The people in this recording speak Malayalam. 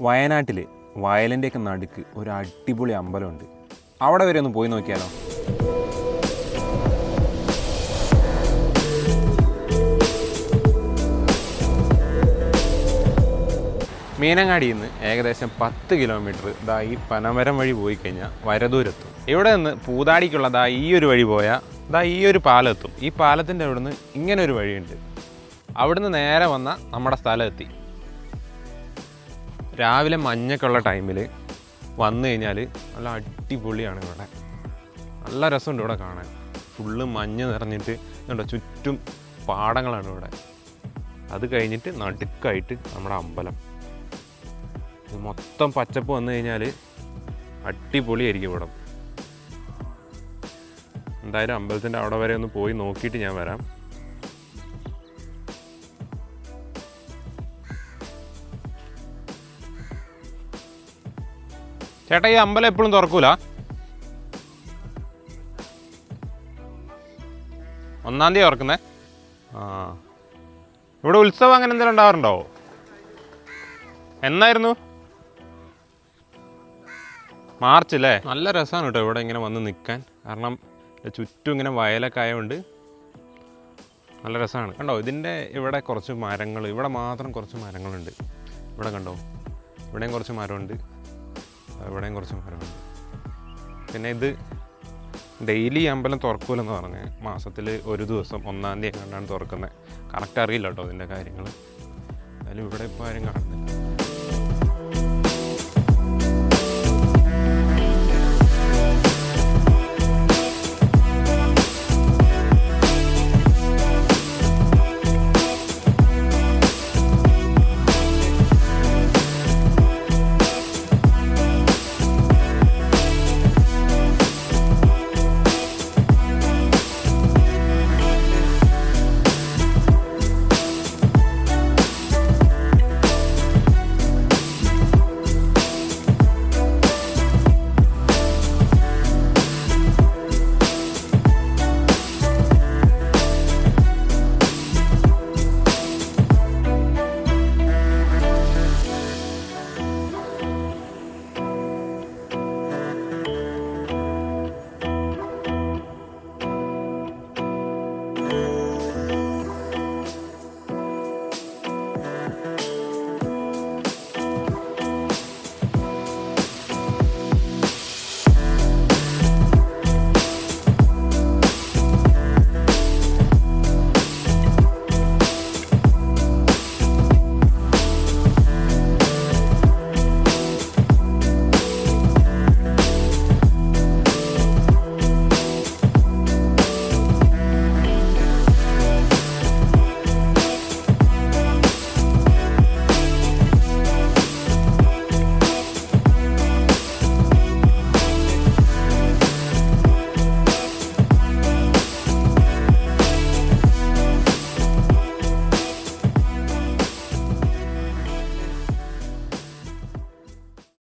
വയനാട്ടിൽ വയലിൻ്റെയൊക്കെ നടുക്ക് ഒരു അടിപൊളി അമ്പലമുണ്ട്. അവിടെ വരെ ഒന്ന് പോയി നോക്കിയാലോ? മീനങ്ങാടിയിൽ നിന്ന് ഏകദേശം 10 കിലോമീറ്റർ ദാ ഈ പനമരം വഴി പോയി കഴിഞ്ഞാൽ വരദൂരെത്തും. ഇവിടെ നിന്ന് പൂതാടിക്കുള്ള ദാ ഈ ഒരു വഴി പോയാൽ ദാ ഈ ഒരു പാലമെത്തും. ഈ പാലത്തിൻ്റെ അവിടെ നിന്ന് ഇങ്ങനെ ഒരു വഴിയുണ്ട്. അവിടുന്ന് നേരെ വന്നാൽ നമ്മുടെ സ്ഥലം എത്തി. രാവിലെ മഞ്ഞൊക്കെയുള്ള ടൈമിൽ വന്നു കഴിഞ്ഞാൽ നല്ല അടിപൊളിയാണ് ഇവിടെ. നല്ല രസമുണ്ട് ഇവിടെ കാണാൻ. ഫുള്ള് മഞ്ഞ് നിറഞ്ഞിട്ട് ഇതുണ്ടോ, ചുറ്റും പാടങ്ങളാണ് ഇവിടെ. അത് കഴിഞ്ഞിട്ട് നടുക്കായിട്ട് നമ്മുടെ അമ്പലം. ഇത് മൊത്തം പച്ചപ്പ് വന്നു കഴിഞ്ഞാൽ അടിപൊളിയായിരിക്കും ഇവിടെ. എന്തായാലും അമ്പലത്തിൻ്റെ അവിടെ വരെ ഒന്ന് പോയി നോക്കിയിട്ട് ഞാൻ വരാം. ചേട്ടാ, ഈ അമ്പലം എപ്പോഴും തുറക്കൂല? 1-ാം തീയതി തുറക്കുന്നേ? ആ, ഇവിടെ ഉത്സവം അങ്ങനെ എന്തെങ്കിലും ഉണ്ടാവാറുണ്ടോ? എന്നായിരുന്നു? മാർച്ച് അല്ലേ? നല്ല രസമാണ് കേട്ടോ ഇവിടെ ഇങ്ങനെ വന്ന് നിൽക്കാൻ. കാരണം ചുറ്റും ഇങ്ങനെ വയലൊക്കെ ആയതുകൊണ്ട് നല്ല രസമാണ്. കണ്ടോ, ഇതിൻ്റെ ഇവിടെ കുറച്ച് മരങ്ങൾ, ഇവിടെ മാത്രം കുറച്ച് മരങ്ങളുണ്ട്. ഇവിടെ കണ്ടോ, ഇവിടെയും കുറച്ച് മരമുണ്ട്, ഇവിടെയും കുറച്ച് മരമുണ്ട്. പിന്നെ ഇത് ഡെയിലി അമ്പലം തുറക്കൂലെന്ന് പറഞ്ഞ് മാസത്തിൽ ഒരു ദിവസം 1-ാം തീയതി കണ്ടാണ് തുറക്കുന്നത്. കറക്റ്റ് അറിയില്ല കേട്ടോ ഇതിൻ്റെ കാര്യങ്ങൾ. എന്തായാലും ഇവിടെ ഇപ്പോൾ ആരും കാണുന്നില്ല.